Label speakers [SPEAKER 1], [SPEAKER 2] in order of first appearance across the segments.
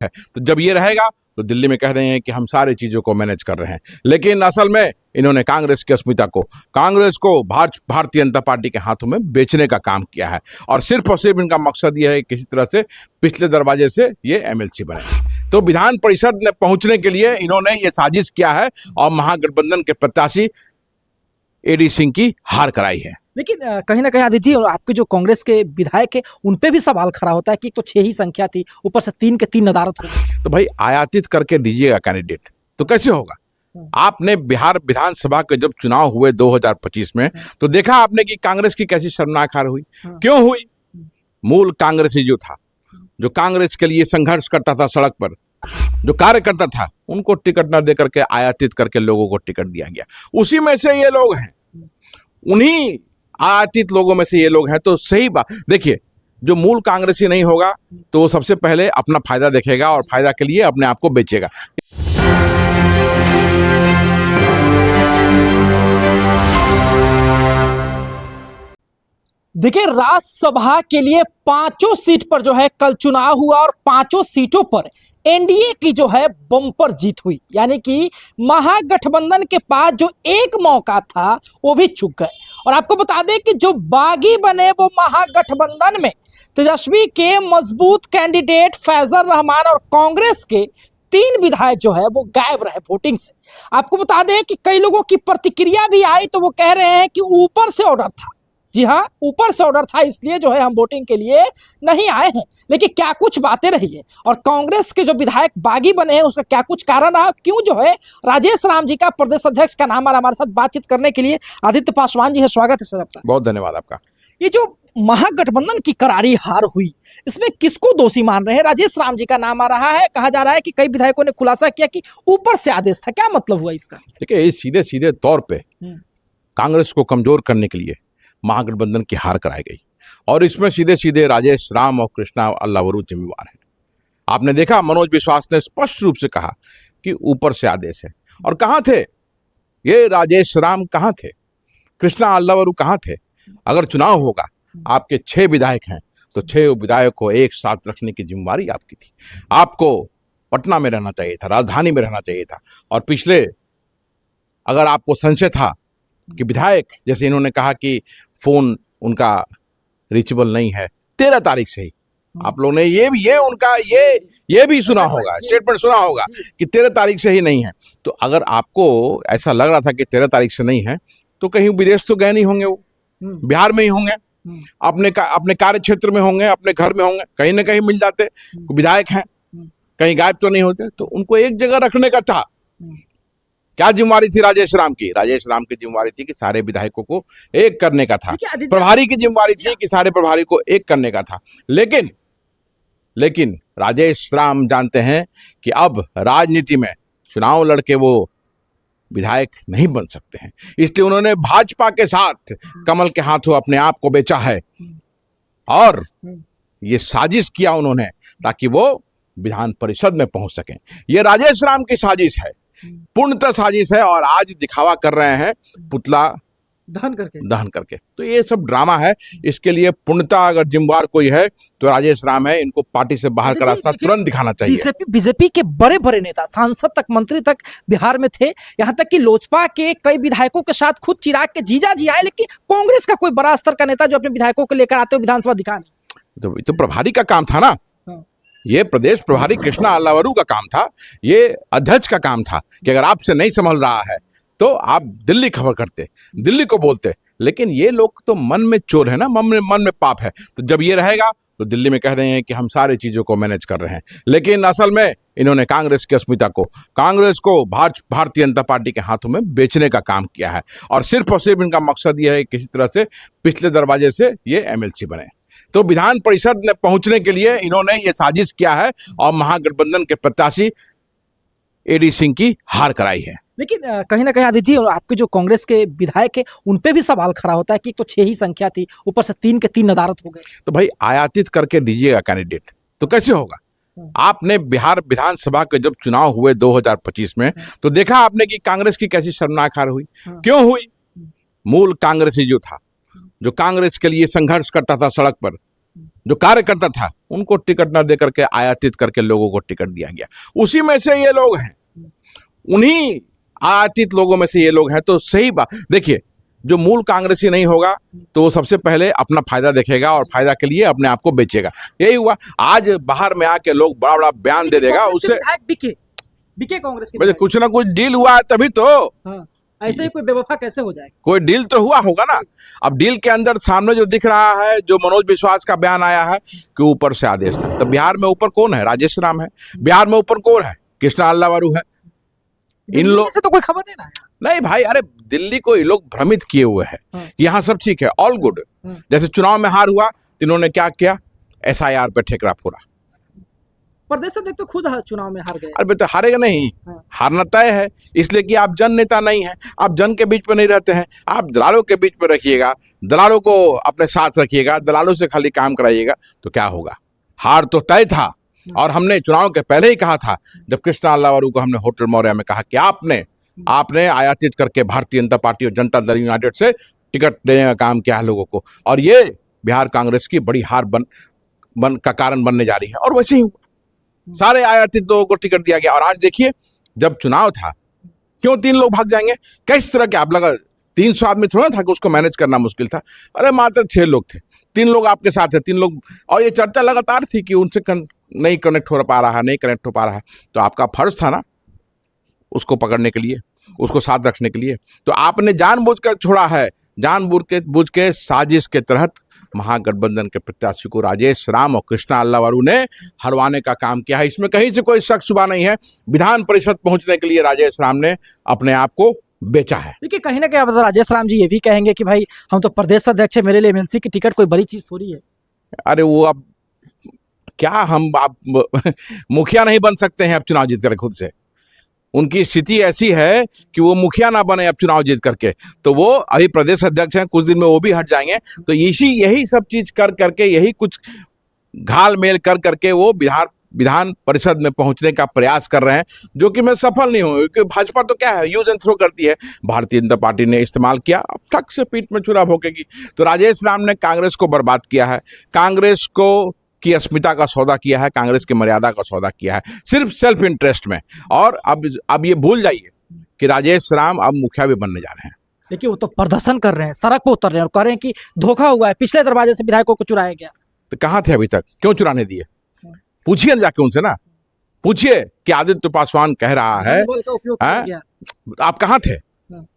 [SPEAKER 1] है। तो जब ये रहेगा तो दिल्ली में कह रहे हैं कि हम सारी चीजों को मैनेज कर रहे हैं, लेकिन असल में इन्होंने कांग्रेस की अस्मिता को, कांग्रेस को भारतीय जनता पार्टी के हाथों में बेचने का काम किया है। और सिर्फ इनका मकसद यह है किसी तरह से पिछले दरवाजे से ये एमएलसी बने। तो विधान परिषद में पहुंचने के लिए इन्होंने ये साजिश किया है और महागठबंधन के प्रत्याशी एडी सिंह की हार कराई है।
[SPEAKER 2] लेकिन कहीं ना कहीं आदित्य जी, आपके जो कांग्रेस के विधायक है उन पे भी सवाल खड़ा होता है कि तो 6 ही संख्या थी, ऊपर से 3 के 3 नदारत हो गई।
[SPEAKER 1] तो भाई आयातित करके दीजिएगा कैंडिडेट, तो कैसे होगा? आपने बिहार विधानसभा के जब चुनाव हुए 2025 में तो देखा आपने कि कांग्रेस की कैसी शर्मनाक हार हुई। क्यों हुई? मूल कांग्रेसी जो था, जो कांग्रेस के लिए संघर्ष करता था, सड़क पर जो कार्य करता था, उनको टिकट न दे करके आयातित करके लोगों को टिकट दिया गया। उसी में से ये लोग हैं, उन्हीं आयातित लोगों में से ये लोग हैं। तो सही बात देखिए, जो मूल कांग्रेसी नहीं होगा तो वो सबसे पहले अपना फायदा देखेगा और फायदा के लिए अपने आप को बेचेगा।
[SPEAKER 2] देखिए, राज्यसभा के लिए 5 सीट पर जो है कल चुनाव हुआ और 5 सीटों पर एनडीए की जो है बम्पर जीत हुई। यानी कि महागठबंधन के पास जो एक मौका था वो भी चूक गए। और आपको बता दें कि जो बागी बने वो महागठबंधन में तेजस्वी के मजबूत कैंडिडेट फैजल रहमान और कांग्रेस के 3 विधायक जो है वो गायब रहे वोटिंग से। आपको बता दें कि कई लोगों की प्रतिक्रिया भी आई तो वो कह रहे हैं कि ऊपर से ऑर्डर था। जी हाँ, ऊपर से ऑर्डर था, इसलिए जो है हम वोटिंग के लिए नहीं आए हैं। लेकिन क्या कुछ बातें रही है और कांग्रेस के जो विधायक बागी बने हैं उसका क्या कुछ कारण रहा, क्यों जो है राजेश राम जी का प्रदेश अध्यक्ष का नाम हमारे साथ बातचीत करने के लिए आदित्य पासवान जी है। स्वागत है सर आपका।
[SPEAKER 1] बहुत धन्यवाद आपका।
[SPEAKER 2] ये जो महागठबंधन की करारी हार हुई, इसमें किसको दोषी मान रहे हैं? राजेश राम जी का नाम आ रहा है, कहा जा रहा है कि कई विधायकों ने खुलासा किया कि ऊपर से आदेश था। क्या मतलब हुआ इसका?
[SPEAKER 1] देखिए, ये सीधे सीधे तौर पे कांग्रेस को कमजोर करने के लिए महागठबंधन की हार कराई गई और इसमें सीधे सीधे राजेश राम और कृष्णा अल्लावरू जिम्मेवार हैं। आपने देखा, मनोज विश्वास ने स्पष्ट रूप से कहा कि ऊपर से आदेश है। और कहां थे ये राजेश राम? कहां थे कृष्णा अल्लावरू? कहां थे? अगर चुनाव होगा, आपके 6 विधायक हैं तो 6 विधायक को एक साथ रखने की जिम्मेवारी आपकी थी। आपको पटना में रहना चाहिए था, राजधानी में रहना चाहिए था। और पिछले, अगर आपको संशय था कि विधायक, जैसे इन्होंने कहा कि फोन उनका रीचेबल नहीं है, 13 तारीख से ही आप लोगों ने ये भी सुना होगा, स्टेटमेंट सुना होगा कि 13 तारीख से ही नहीं है। तो अगर आपको ऐसा लग रहा था कि 13 तारीख से नहीं है तो कहीं विदेश तो गए नहीं होंगे, वो बिहार में ही होंगे, अपने कार्य क्षेत्र में होंगे, अपने घर में होंगे, कहीं ना कहीं मिल जाते। विधायक हैं, कहीं गायब तो नहीं होते। तो उनको एक जगह रखने का था। क्या जिम्मेवारी थी राजेश राम की? राजेश राम की जिम्मेवारी थी कि सारे विधायकों को एक करने का था। प्रभारी की जिम्मेवारी थी कि सारे प्रभारी को एक करने का था। लेकिन राजेश राम जानते हैं कि अब राजनीति में चुनाव लड़के वो विधायक नहीं बन सकते हैं, इसलिए उन्होंने भाजपा के साथ कमल के हाथों अपने आप को बेचा है और ये साजिश किया उन्होंने ताकि वो विधान परिषद में पहुंच सकें। ये राजेश राम की साजिश है, पूर्णतः साजिश है। और आज दिखावा कर रहे हैं पुतला दहन करके। तो ये सब ड्रामा है। इसके लिए पूर्णतः अगर जिम्मेवार कोई है तो राजेश राम है। इनको पार्टी से बाहर का रास्ता तुरंत दिखाना चाहिए।
[SPEAKER 2] बीजेपी के बड़े बड़े नेता, सांसद तक, मंत्री तक बिहार में थे। यहाँ तक कि लोजपा के कई विधायकों के साथ खुद चिराग के जीजा जी आए, लेकिन कांग्रेस का कोई बड़ा स्तर का नेता जो अपने विधायकों को लेकर आते हो विधानसभा दिखा नहीं।
[SPEAKER 1] तो प्रभारी का काम था ना, ये प्रदेश प्रभारी कृष्णा अल्लावरू का काम था, ये अध्यक्ष का काम था कि अगर आपसे नहीं संभल रहा है तो आप दिल्ली खबर करते, दिल्ली को बोलते। लेकिन ये लोग तो मन में चोर है ना, मन में पाप है। तो जब ये रहेगा तो दिल्ली में कह रहे हैं कि हम सारी चीजों को मैनेज कर रहे हैं, लेकिन असल में इन्होंने कांग्रेस की अस्मिता को, कांग्रेस को भारतीय जनता पार्टी के हाथों में बेचने का काम किया है। और सिर्फ इनका मकसद यह है किसी तरह से पिछले दरवाजे से ये एमएलसी बने। तो विधान परिषद में पहुंचने के लिए इन्होंने ये साजिश किया है और महागठबंधन के प्रत्याशी एडी सिंह की हार कराई है।
[SPEAKER 2] लेकिन कहीं ना कहीं आदित्य जी, आपके जो कांग्रेस के विधायक है उन पे भी सवाल खड़ा होता है कि तो 6 ही संख्या थी, ऊपर से 3 के 3 नदारत हो गए।
[SPEAKER 1] तो भाई आयातित करके दीजिएगा कैंडिडेट, तो कैसे होगा? आपने बिहार विधानसभा के जब चुनाव हुए 2025 में तो देखा आपने कि कांग्रेस की कैसी शर्मनाक हार हुई। क्यों हुई? मूल कांग्रेसी जो था, जो कांग्रेस के लिए संघर्ष करता था, सड़क पर जो कार्यकर्ता था उनको टिकट न दे करके आयातित करके लोगों को टिकट दिया गया। उसी में से ये लोग हैं, उन्हीं आयातित लोगों में से ये लोग हैं। तो सही बात देखिए, जो मूल कांग्रेसी नहीं होगा तो वो सबसे पहले अपना फायदा देखेगा और फायदा के लिए अपने आप को बेचेगा। यही हुआ। आज बाहर में आके लोग बड़ा बड़ा बयान दे देगा, उससे
[SPEAKER 2] बिके कांग्रेस के
[SPEAKER 1] वैसे कुछ ना कुछ डील हुआ है तभी तो।
[SPEAKER 2] हाँ, ऐसे ही कोई बेवफा कैसे हो जाए?
[SPEAKER 1] कोई डील तो हुआ होगा ना। अब डील के अंदर सामने जो दिख रहा है, जो मनोज विश्वास का बयान आया है कि ऊपर से आदेश था, तो बिहार में ऊपर कौन है? राजेश राम है। बिहार में ऊपर कौन है? कृष्णा अल्लावरू है। इन लोग
[SPEAKER 2] से तो कोई खबर नहीं ना है।
[SPEAKER 1] नहीं भाई, अरे दिल्ली को ये लोग भ्रमित किए हुए हैं। यहाँ सब ठीक है, ऑल गुड। जैसे चुनाव में हार हुआ तो इन्होंने क्या किया? SIR पे ठेकरा फोड़ा।
[SPEAKER 2] प्रदेश अध्यक्ष तो खुद चुनाव में हार गए।
[SPEAKER 1] अरे तो हारेगा नहीं, हारना तय है, इसलिए कि आप जन नेता नहीं हैं, आप जन के बीच में नहीं रहते हैं, आप दलालों के बीच में रखिएगा, दलालों को अपने साथ रखिएगा, दलालों से खाली काम कराइएगा तो क्या होगा? हार तो तय था। और हमने चुनाव के पहले ही कहा था, जब कृष्णा अल्लावरू को हमने होटल मौर्या में कहा कि आपने आयातित करके भारतीय जनता पार्टी और जनता दल यूनाइटेड से टिकट देने का काम किया है लोगों को, और ये बिहार कांग्रेस की बड़ी हार बन का कारण बनने जा रही है। और वैसे ही सारे आयातित लोगों को टिकट दिया गया। और आज देखिए, जब चुनाव था, क्यों 3 लोग भाग जाएंगे? किस तरह के, आप लगा 300 आदमी थोड़ा था कि उसको मैनेज करना मुश्किल था। अरे मात्र 6 लोग थे, 3 लोग आपके साथ है, 3 लोग। और ये चर्चा लगातार थी कि उनसे नहीं कनेक्ट हो पा रहा है, तो आपका फर्ज था ना उसको पकड़ने के लिए, उसको साथ रखने के लिए। तो आपने जानबूझकर छोड़ा है, जानबूझ के साजिश के तहत महागठबंधन के प्रत्याशी को राजेश राम और कृष्णा अल्लावरू ने हरवाने का काम किया है। इसमें कहीं से कोई शक शुबा नहीं है। विधान परिषद पहुंचने के लिए राजेश राम ने अपने आप को बेचा है।
[SPEAKER 2] देखिए, कहीं ना कहीं अब राजेश राम जी ये भी कहेंगे कि भाई हम तो प्रदेश अध्यक्ष है, मेरे लिए MLC की टिकट कोई बड़ी चीज थोड़ी है।
[SPEAKER 1] अरे वो अब क्या, आप मुखिया नहीं बन सकते हैं अब चुनाव जीत कर खुद से? उनकी स्थिति ऐसी है कि वो मुखिया ना बने अब चुनाव जीत करके, तो वो अभी प्रदेश अध्यक्ष हैं, कुछ दिन में वो भी हट जाएंगे। तो यही सब चीज कर करके, यही कुछ घाल मेल कर करके वो विधान परिषद में पहुंचने का प्रयास कर रहे हैं, जो कि मैं सफल नहीं हूं। क्योंकि भाजपा तो क्या है, यूज एंड थ्रो करती है। भारतीय जनता पार्टी ने इस्तेमाल किया, अब ठक से पीठ में छुरा भोंकेगी। तो राजेश राम ने कांग्रेस को बर्बाद किया है, कांग्रेस को की अस्मिता का सौदा किया है, कांग्रेस की मर्यादा का सौदा किया है, सिर्फ सेल्फ इंटरेस्ट में। और अब ये भूल जाइए कि राजेश राम अब मुखिया भी बनने जा रहे हैं।
[SPEAKER 2] देखिए, वो तो प्रदर्शन कर रहे हैं, सड़क पर उतर रहे हैं और कह रहे हैं कि धोखा हुआ है, पिछले दरवाजे से विधायकों को चुराया गया।
[SPEAKER 1] तो कहाँ थे अभी तक? क्यों चुराने दिए? पूछिए ना जाके उनसे, ना पूछिए कि आदित्य पासवान कह रहा है, आप कहाँ थे?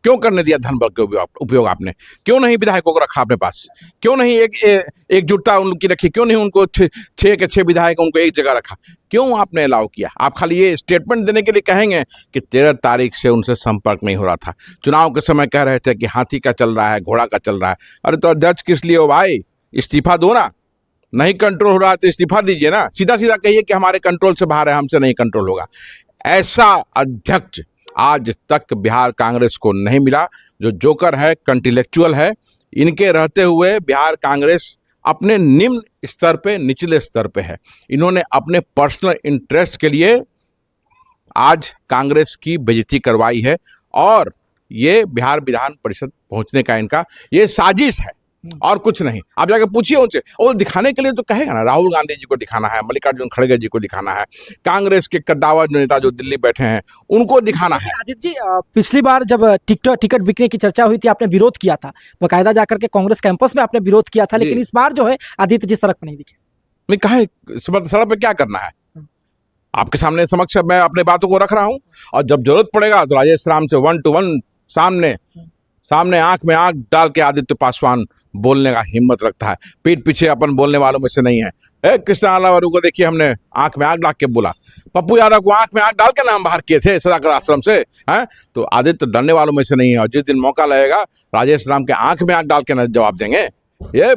[SPEAKER 1] क्यों करने दिया धन बल के उपयोग आपने? क्यों नहीं विधायकों को रखा अपने पास? क्यों नहीं एकजुटता उनकी रखी? क्यों नहीं उनको 6 के 6 विधायक उनको एक जगह रखा? क्यों आपने अलाउ किया? आप खाली ये स्टेटमेंट देने के लिए कहेंगे कि 13 तारीख से उनसे संपर्क नहीं हो रहा था, चुनाव के समय कह रहे थे कि हाथी का चल रहा है, घोड़ा का चल रहा है। अरे तो अध्यक्ष किस लिए हो भाई? इस्तीफा दो ना। नहीं कंट्रोल हो रहा है तो इस्तीफा दीजिए ना, सीधा सीधा कहिए कि हमारे कंट्रोल से बाहर है, हमसे नहीं कंट्रोल होगा। ऐसा अध्यक्ष आज तक बिहार कांग्रेस को नहीं मिला, जो जोकर है, कंटेलेक्चुअल है। इनके रहते हुए बिहार कांग्रेस अपने निम्न स्तर पे, निचले स्तर पे है। इन्होंने अपने पर्सनल इंटरेस्ट के लिए आज कांग्रेस की बेइज्जती करवाई है, और ये बिहार विधान परिषद पहुंचने का इनका ये साजिश है और कुछ नहीं। आप जाके पूछिए उनसे, और दिखाने के लिए तो कहेगा ना, राहुल गांधी जी को दिखाना है, मल्लिकार्जुन खड़गे जी को दिखाना है, कांग्रेस के कद्दावर नेता जो दिल्ली बैठे हैं उनको दिखाना है।
[SPEAKER 2] आदित्य जी, पिछली बार जब टिकट बिकने की चर्चा हुई थी, आपने विरोध किया था, बकायदा जाकर के कांग्रेस कैंपस में आपने विरोध किया था, लेकिन इस बार जो है आदित्य जी सड़क पर नहीं दिखे।
[SPEAKER 1] मैं कहा सड़क पे क्या करना है? आपके सामने समक्ष मैं अपने बातों को रख रहा हूं, और जब जरूरत पड़ेगा तो राजेश राम से 1 to 1 सामने आंख में आंख डाल के आदित्य पासवान बोलने का हिम्मत रखता है। पीठ पीछे अपन बोलने वालों में से नहीं है। कृष्णा अल्लावरू को देखिए, हमने आंख में आंख डाल के बोला, पप्पू यादव को आंख में आंख डाल के नाम बाहर किए थे सदाकत आश्रम से, हैं? तो आदित्य डरने वालों में से नहीं है, और जिस दिन मौका लगेगा राजेश राम के आंख में आंख डाल के न जवाब देंगे। ये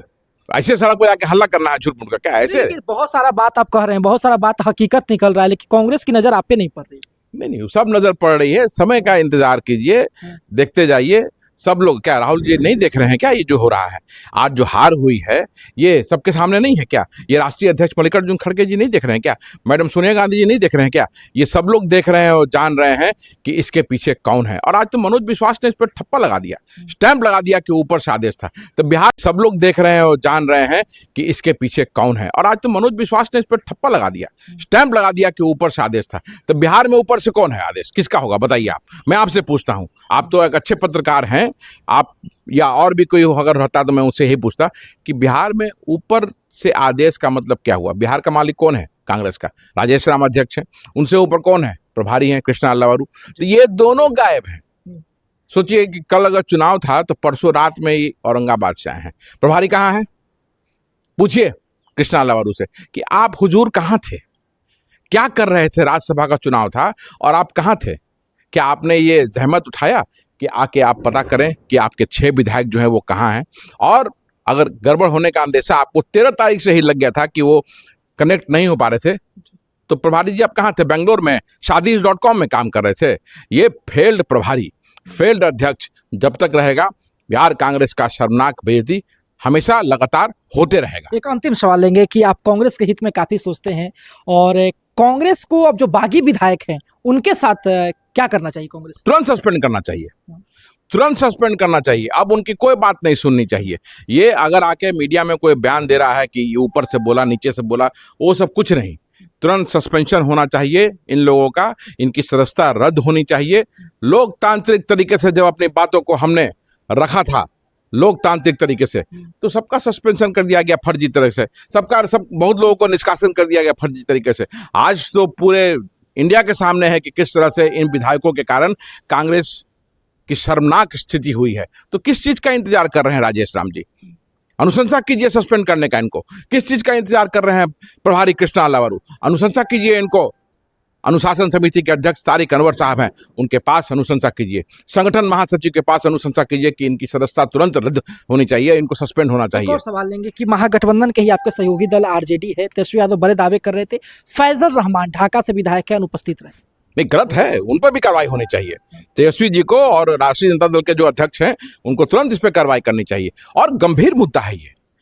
[SPEAKER 1] ऐसे सड़क पर जाके हल्ला करना है झूठ-मूठ का क्या ऐसे?
[SPEAKER 2] बहुत सारा बात आप कह रहे हैं, बहुत सारा बात हकीकत निकल रहा है, लेकिन कांग्रेस की नजर आप पे नहीं पड़ रही।
[SPEAKER 1] नहीं, सब नजर पड़ रही है। समय का इंतजार कीजिए, देखते जाइए, सब लोग, क्या राहुल जी नहीं देख रहे हैं क्या ये जो हो रहा है? आज जो हार हुई है ये सबके सामने नहीं है क्या? ये राष्ट्रीय अध्यक्ष मल्लिकार्जुन खड़गे जी नहीं देख रहे हैं क्या? मैडम सोनिया गांधी जी नहीं देख रहे हैं क्या? ये सब लोग देख रहे हैं और जान रहे हैं कि इसके पीछे कौन है। और आज तो मनोज विश्वास ने इस पर ठप्पा लगा दिया, स्टैंप लगा दिया कि ऊपर से आदेश था। तो बिहार सब लोग देख रहे हैं और जान रहे हैं कि इसके पीछे कौन है। और आज तो मनोज विश्वास ने इस पर ठप्पा लगा दिया, स्टैंप लगा दिया कि ऊपर से आदेश था। तो बिहार में ऊपर से कौन है आदेश? किसका होगा बताइए आप? मैं आपसे पूछता हूं, आप तो एक अच्छे पत्रकार हैं, आप या और भी कोई अगर रहता तो मैं उससे ही पूछता कि बिहार में ऊपर से आदेश का मतलब क्या हुआ? बिहार का मालिक कौन है? कांग्रेस का राजेश राम अध्यक्ष है। उनसे ऊपर कौन है? प्रभारी हैं कृष्णा अल्लावरू। तो ये दोनों गायब हैं। सोचिए कि कल अगर चुनाव था तो परसों रात में ही औरंगाबाद से आए हैं। प्रभारी कहाँ है? पूछिए कृष्णा अल्लावरू से कि आप हुजूर कहाँ थे, क्या कर रहे थे? राज्यसभा का चुनाव था और आप कहाँ थे? क्या आपने ये जहमत उठाया कि आके आप पता करें कि आपके 6 विधायक जो हैं वो कहाँ हैं? और अगर गड़बड़ होने का अंदेशा आपको 13 तारीख से ही लग गया था कि वो कनेक्ट नहीं हो पा रहे थे, तो प्रभारी जी आप कहाँ थे? बेंगलोर में शादीज.com में काम कर रहे थे। ये फेल्ड प्रभारी, फेल्ड अध्यक्ष जब तक रहेगा बिहार कांग्रेस का शर्मनाक बेइज्जती हमेशा लगातार होते रहेगा।
[SPEAKER 2] एक अंतिम सवाल लेंगे कि आप कांग्रेस के हित में काफी सोचते हैं और कांग्रेस को अब जो बागी विधायक हैं उनके साथ क्या करना चाहिए? कांग्रेस
[SPEAKER 1] तुरंत सस्पेंड करना चाहिए, तुरंत सस्पेंड करना चाहिए। अब उनकी कोई बात नहीं सुननी चाहिए। ये अगर आके मीडिया में कोई बयान दे रहा है कि ये ऊपर से बोला नीचे से बोला, वो सब कुछ नहीं। तुरंत सस्पेंशन होना चाहिए इन लोगों का, इनकी सदस्यता रद्द होनी चाहिए। लोकतांत्रिक तरीके से जब अपनी बातों को हमने रखा था लोकतांत्रिक तरीके से, तो सबका सस्पेंशन कर दिया गया फर्जी तरह से, बहुत लोगों को निष्कासन कर दिया गया फर्जी तरीके से। आज तो पूरे इंडिया के सामने है कि किस तरह से इन विधायकों के कारण कांग्रेस की शर्मनाक स्थिति हुई है। तो किस चीज का इंतजार कर रहे हैं राजेश राम जी? अनुशंसा कीजिए सस्पेंड करने का इनको। किस चीज का इंतजार कर रहे हैं प्रभारी कृष्णा अल्लावरू? अनुशंसा कीजिए इनको। अनुशासन समिति के अध्यक्ष तारिक अनवर साहब हैं, उनके पास अनुशंसा कीजिए। संगठन महासचिव के पास अनुशंसा कीजिए कि इनकी सदस्यता तुरंत रद्द होनी चाहिए, इनको सस्पेंड होना चाहिए।
[SPEAKER 2] और सवाल लेंगे कि महागठबंधन के ही आपके सहयोगी दल आरजेडी है, तेजस्वी यादव बड़े दावे कर रहे थे, फैजल रहमान ढाका से विधायक है, अनुपस्थित रहे।
[SPEAKER 1] नहीं, गलत है, उन पर भी कार्रवाई होनी चाहिए। तेजस्वी जी को और राष्ट्रीय जनता दल के जो अध्यक्ष हैं उनको तुरंत इस पर कार्रवाई करनी चाहिए। और गंभीर मुद्दा है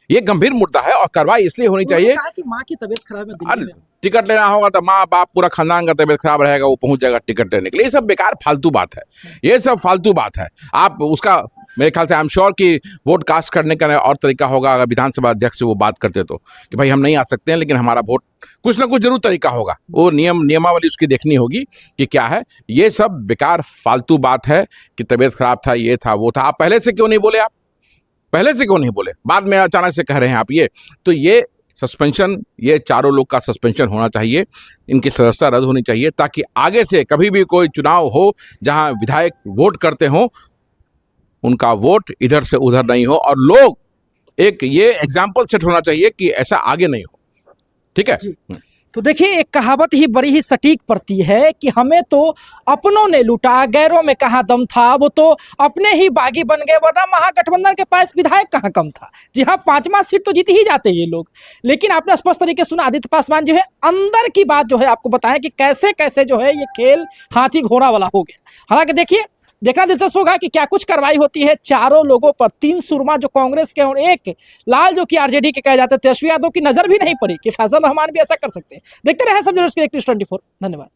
[SPEAKER 1] ये गंभीर मुद्दा है और कार्रवाई इसलिए होनी चाहिए
[SPEAKER 2] कि माँ की तबीयत खराब है, दिल्ली में।
[SPEAKER 1] टिकट लेना होगा तो माँ बाप पूरा खानदान का तबीयत खराब रहेगा, वो पहुंच जाएगा टिकट लेने के लिए। ये सब बेकार फालतू बात है, ये सब फालतू बात है। आप उसका मेरे ख्याल से आई एम श्योर कि वोट कास्ट करने का और तरीका होगा। अगर विधानसभा अध्यक्ष से वो बात करते तो कि भाई हम नहीं आ सकते हैं लेकिन हमारा वोट, कुछ ना कुछ जरूर तरीका होगा। वो नियमावली उसकी देखनी होगी कि क्या है। ये सब बेकार फालतू बात है कि तबीयत खराब था, ये था, वो था। आप पहले से क्यों नहीं बोले? आप पहले से क्यों नहीं बोले? बाद में अचानक से कह रहे हैं आप ये। तो ये सस्पेंशन, ये चारों लोग का सस्पेंशन होना चाहिए, इनकी सदस्यता रद्द होनी चाहिए, ताकि आगे से कभी भी कोई चुनाव हो जहां विधायक वोट करते हो, उनका वोट इधर से उधर नहीं हो और लोग एक ये एग्जाम्पल सेट होना चाहिए कि ऐसा आगे नहीं हो। ठीक है?
[SPEAKER 2] तो देखिए, एक कहावत ही बड़ी ही सटीक पड़ती है कि हमें तो अपनों ने लूटा, गैरों में कहाँ दम था, वो तो अपने ही बागी बन गए, वरना महागठबंधन के पास विधायक कहाँ कम था। जी हाँ, 5वां सीट तो जीत ही जाते ये लोग। लेकिन आपने स्पष्ट तरीके से सुना, आदित्य पासवान जो है अंदर की बात जो है आपको बताएं कि कैसे कैसे जो है ये खेल हाथी घोड़ा वाला हो गया। हालांकि देखिए, देखना दिलचस्प होगा कि क्या कुछ कार्रवाई होती है चारों लोगों पर। 3 सुरमा जो कांग्रेस के और 1 लाल जो कि आरजेडी के कहे जाते हैं। तेजस्वी यादव की नजर भी नहीं पड़ी कि फैजल रहमान भी ऐसा कर सकते हैं। देखते रहे सब जरूर, 24 धन्यवाद।